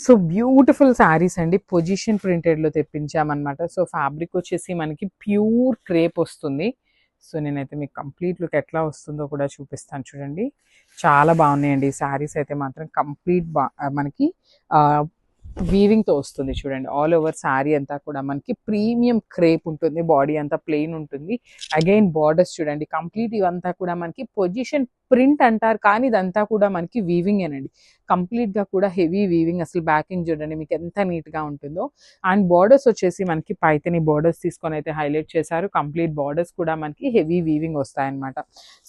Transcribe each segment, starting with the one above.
So beautiful saris అండి, position ప్రింటెడ్లో తెప్పించామన్నమాట. So fabric వచ్చేసి మనకి ప్యూర్ క్రేప్ వస్తుంది. సో నేనైతే మీకు కంప్లీట్ లుక్ ఎట్లా వస్తుందో కూడా చూపిస్తాను చూడండి. చాలా బాగున్నాయండి ఈ శారీస్ అయితే మాత్రం. కంప్లీట్ మనకి వీవింగ్తో వస్తుంది చూడండి. ఆల్ ఓవర్ శారీ అంతా కూడా మనకి ప్రీమియం క్రేప్ ఉంటుంది. బాడీ అంతా ప్లెయిన్ ఉంటుంది. అగైన్ బార్డర్స్ చూడండి, కంప్లీట్ ఇవంతా కూడా మనకి పొజిషన్ ప్రింట్ అంటారు, కానీ ఇదంతా కూడా మనకి వీవింగ్ ఏనండి. కంప్లీట్గా కూడా హెవీ వీవింగ్. అసలు బ్యాకింగ్ చూడండి మీకు ఎంత నీట్గా ఉంటుందో. అండ్ బార్డర్స్ వచ్చేసి మనకి పైతని బార్డర్స్ తీసుకొని అయితే హైలైట్ చేశారు. కంప్లీట్ బార్డర్స్ కూడా మనకి హెవీ వీవింగ్ వస్తాయన్నమాట.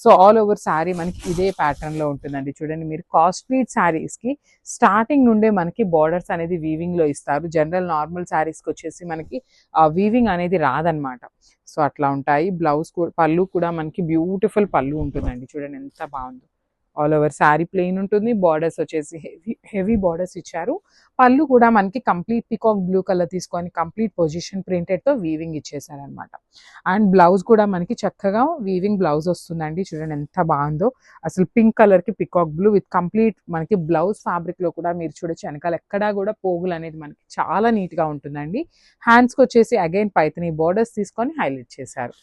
సో ఆల్ ఓవర్ శారీ మనకి ఇదే ప్యాటర్న్లో ఉంటుందండి. చూడండి మీరు కాస్ట్లీ శారీస్కి స్టార్టింగ్ నుండే మనకి బార్డర్స్ అనేది వీవింగ్లో ఇస్తారు. జనరల్ నార్మల్ శారీస్కి వచ్చేసి మనకి వీవింగ్ అనేది రాదనమాట. సో అట్లా ఉంటాయి. బ్లౌజ్ పళ్ళు కూడా మనకి బ్యూటిఫుల్ పళ్ళు ఉంటుందండి. చూడండి ఎంత బాగుందో. ఆల్ ఓవర్ శారీ ప్లెయిన్ ఉంటుంది. బార్డర్స్ వచ్చేసి హెవీ బార్డర్స్ ఇచ్చారు. పళ్ళు కూడా మనకి కంప్లీట్ పికాక్ బ్లూ కలర్ తీసుకొని కంప్లీట్ పొజిషన్ ప్రింటెడ్తో వీవింగ్ ఇచ్చేసారనమాట. అండ్ బ్లౌజ్ కూడా మనకి చక్కగా వీవింగ్ బ్లౌజ్ వస్తుందండి. చూడండి ఎంత బాగుందో. అసలు పింక్ కలర్కి పికాక్ బ్లూ విత్ కంప్లీట్ మనకి బ్లౌజ్ ఫ్యాబ్రిక్లో కూడా మీరు చూడొచ్చు వెనకాల ఎక్కడా కూడా పోగులు అనేది మనకి చాలా నీట్గా ఉంటుందండి. హ్యాండ్స్కి వచ్చేసి అగైన్ పైతని బార్డర్స్ తీసుకొని హైలైట్ చేశారు.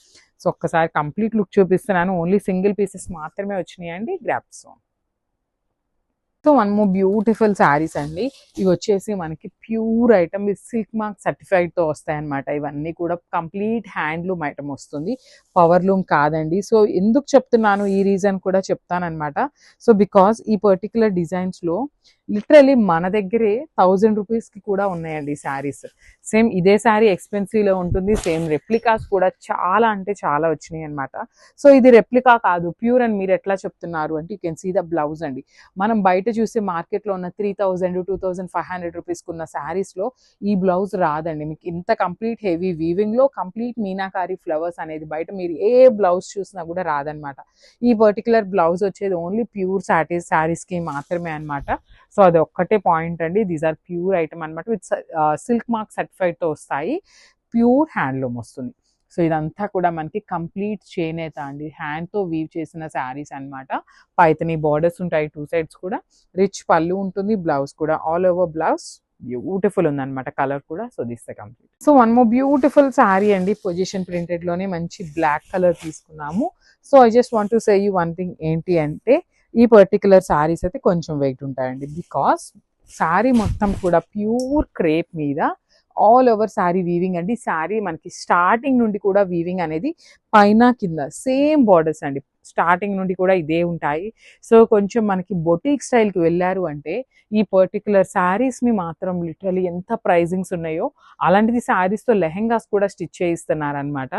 సో ఒక్కసారి కంప్లీట్ లుక్ చూపిస్తున్నాను. ఓన్లీ సింగిల్ పీసెస్ మాత్రమే వచ్చినాయండి. గ్రాప్స్. So one more beautiful saris అండి. ఇవి వచ్చేసి మనకి pure item with silk mark సర్టిఫైడ్తో వస్తాయన్నమాట. ఇవన్నీ కూడా కంప్లీట్ హ్యాండ్లూమ్ ఐటమ్ వస్తుంది, పవర్ లూమ్ కాదండి. సో ఎందుకు చెప్తున్నాను ఈ రీజన్ కూడా చెప్తానమాట. సో బికాస్ ఈ పర్టికులర్ డిజైన్స్లో లిటరలీ మన దగ్గరే 1000 రూపీస్కి కూడా ఉన్నాయండి శారీస్. సేమ్ ఇదే శారీ ఎక్స్పెన్సివ్లో ఉంటుంది. సేమ్ రెప్లికాస్ కూడా చాలా అంటే చాలా వచ్చినాయి అనమాట. సో ఇది రెప్లికా కాదు, ప్యూర్ అని మీరు ఎట్లా చెప్తున్నారు అంటే you can see the blouse అండి. మనం బయట చూస్తే మార్కెట్లో ఉన్న 3000 2500 రూపీస్కి ఉన్న శారీస్లో ఈ బ్లౌజ్ రాదండి మీకు. ఇంత కంప్లీట్ హెవీ వీవింగ్లో కంప్లీట్ మీనాకారి ఫ్లవర్స్ అనేది బయట మీరు ఏ బ్లౌజ్ చూసినా కూడా రాదనమాట. ఈ పర్టికులర్ బ్లౌజ్ వచ్చేది ఓన్లీ ప్యూర్ శారీస్కి మాత్రమే అనమాట. సో అది ఒక్కటే పాయింట్ అండి. దీస్ ఆర్ ప్యూర్ ఐటమ్ అనమాట. విత్ సిల్క్ మార్క్ సర్టిఫైడ్తో వస్తాయి. ప్యూర్ హ్యాండ్లూమ్ వస్తుంది. సో ఇదంతా కూడా మనకి కంప్లీట్ చేనేత అండి, హ్యాండ్తో వీవ్ చేసిన శారీస్ అనమాట. పైతని బార్డర్స్ ఉంటాయి టూ సైడ్స్ కూడా. రిచ్ పళ్ళు ఉంటుంది. బ్లౌజ్ కూడా ఆల్ ఓవర్ బ్లౌజ్ బ్యూటిఫుల్ ఉందన్నమాట. కలర్ కూడా. So this the complete. So one more beautiful sari అండి, పొజిషన్ ప్రింటెడ్లోనే మంచి బ్లాక్ కలర్ తీసుకున్నాము. So I just want to say you one thing ఏంటి అంటే ఈ పర్టికులర్ శారీస్ అయితే కొంచెం వెయిట్ ఉంటాయండి. బికాస్ శారీ మొత్తం కూడా ప్యూర్ క్రేప్ మీద ఆల్ ఓవర్ శారీ వీవింగ్ అండి. శారీ మనకి స్టార్టింగ్ నుండి కూడా వీవింగ్ అనేది పైన కింద సేమ్ బార్డర్స్ అండి. స్టార్టింగ్ నుండి కూడా ఇదే ఉంటాయి. సో కొంచెం మనకి బొటీక్ స్టైల్కి వెళ్ళారు అంటే ఈ పర్టికులర్ శారీస్ని మాత్రం లిటరలీ ఎంత ప్రైజింగ్స్ ఉన్నాయో అలాంటిది శారీస్తో లెహెంగాస్ కూడా స్టిచ్ చేయిస్తున్నారు అనమాట.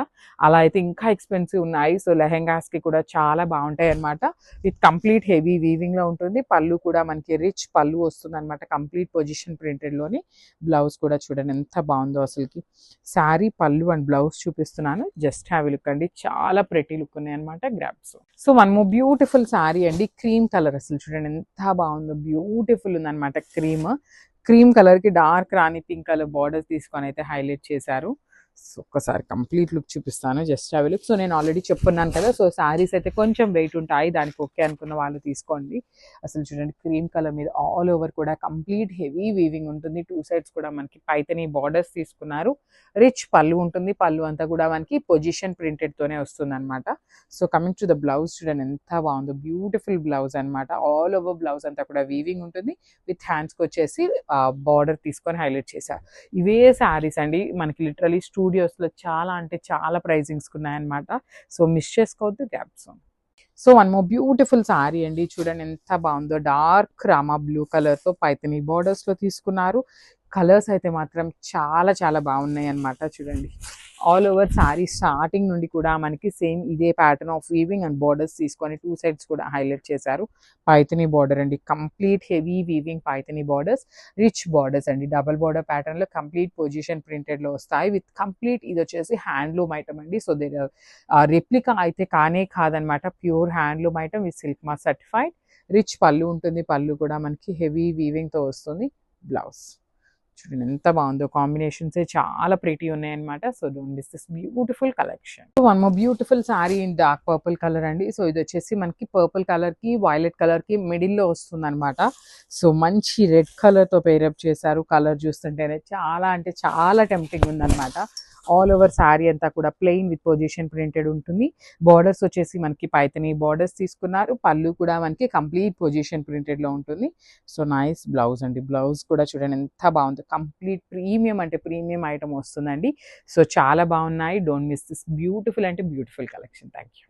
అలా అయితే ఇంకా ఎక్స్పెన్సివ్ ఉన్నాయి. సో లెహెంగాస్కి కూడా చాలా బాగుంటాయి అనమాట. విత్ కంప్లీట్ హెవీ వీవింగ్లో ఉంటుంది. పళ్ళు కూడా మనకి రిచ్ పళ్ళు వస్తుంది అనమాట. Complete position ప్రింటెడ్లోని. బ్లౌజ్ కూడా చూడండి ఎంత బాగుందో అసలుకి. శారీ పళ్ళు అండ్ బ్లౌజ్ చూపిస్తున్నాను, జస్ట్ హ్యావ్ లుక్ అండి. చాలా ప్రెటీ లుక్ ఉన్నాయి అనమాట. Grasp. So one more beautiful sari అండి, క్రీమ్ కలర్. అసలు చూడండి ఎంత బాగుందో. బ్యూటిఫుల్ ఉందన్నమాట. క్రీమ్ కలర్కి డార్క్ రాణి పింక్ కలర్ బార్డర్స్ తీసుకొని అయితే హైలైట్ చేశారు. సో ఒక్కసారి కంప్లీట్ లుక్ చూపిస్తాను, జస్ట్ హ్యావ్ లుక్. సో నేను ఆల్రెడీ చెప్పున్నాను కదా, సో శారీస్ అయితే కొంచెం వెయిట్ ఉంటాయి, దానికి ఓకే అనుకున్న వాళ్ళు తీసుకోండి. అసలు చూడండి క్రీమ్ కలర్ మీద ఆల్ ఓవర్ కూడా కంప్లీట్ హెవీ వీవింగ్ ఉంటుంది. టూ సైడ్స్ కూడా మనకి పైతని బార్డర్స్ తీసుకున్నారు. రిచ్ పళ్ళు ఉంటుంది. పళ్ళు అంతా కూడా మనకి పొజిషన్ ప్రింటెడ్తోనే వస్తుంది అనమాట. So coming to the blouse చూడండి ఎంత బాగుందో. బ్యూటిఫుల్ బ్లౌజ్ అనమాట. ఆల్ ఓవర్ బ్లౌజ్ అంతా కూడా వీవింగ్ ఉంటుంది. విత్ హ్యాండ్స్కి వచ్చేసి బార్డర్ తీసుకొని హైలైట్ చేశారు. ఇవే శారీస్ అండి మనకి లిటరలీ స్టూడియోస్లో చాలా అంటే చాలా ప్రైజింగ్స్ ఉన్నాయన్నమాట. సో మిస్ చేసుకోవద్దు. Gaps. So one more beautiful sari అండి, చూడండి ఎంత బాగుందో. డార్క్ రామా బ్లూ కలర్తో పైతని బార్డర్స్లో తీసుకున్నారు. కలర్స్ అయితే మాత్రం చాలా చాలా బాగున్నాయి అనమాట. చూడండి ఆల్ ఓవర్ శారీ స్టార్టింగ్ నుండి కూడా మనకి సేమ్ ఇదే pattern of weaving and borders తీసుకొని టూ సైడ్స్ కూడా హైలైట్ చేశారు. పైతని బార్డర్ అండి, complete heavy weaving Paithani borders. Rich borders అండి, డబల్ బార్డర్ ప్యాటర్న్లో కంప్లీట్ పొజిషన్ ప్రింటెడ్లో వస్తాయి. విత్ కంప్లీట్ ఇది వచ్చేసి హ్యాండ్లూమ్ ఐటమ్ అండి. సో రెప్లికా అయితే కానే కాదనమాట. Pure handloom item with silk mark certified. Rich పళ్ళు ఉంటుంది. పళ్ళు కూడా మనకి హెవీ వీవింగ్తో వస్తుంది. బ్లౌజ్ చూడండి ఎంత బాగుందో, కాంబినేషన్స్ చాలా ప్రిటీ ఉన్నాయన్నమాట. So don't miss this beautiful collection. One more beautiful sorry in dark purple colour అండి. సో ఇది వచ్చేసి మనకి పర్పుల్ కలర్ కి వైలెట్ కలర్ కి మిడిల్ లో వస్తుంది అనమాట. సో మంచి రెడ్ కలర్ తో పేరప్ చేశారు. కలర్ చూస్తుంటేనే చాలా అంటే చాలా టెంప్టింగ్ ఉందన్నమాట. ఆల్ ఓవర్ శారీ అంతా కూడా ప్లెయిన్ విత్ పొజిషన్ ప్రింటెడ్ ఉంటుంది. బార్డర్స్ వచ్చేసి మనకి పైతని బార్డర్స్ తీసుకున్నారు. పళ్ళు కూడా మనకి కంప్లీట్ పొజిషన్ ప్రింటెడ్ లో ఉంటుంది. సో నైస్ బ్లౌజ్ అండి. బ్లౌజ్ కూడా చూడండి ఎంత బాగుంది. కంప్లీట్ ప్రీమియం అంటే ప్రీమియం ఐటమ్ వస్తుందండి. సో చాలా బాగున్నాయి. డోంట్ మిస్ దిస్ బ్యూటిఫుల్ అంటే బ్యూటిఫుల్ కలెక్షన్. Thank you.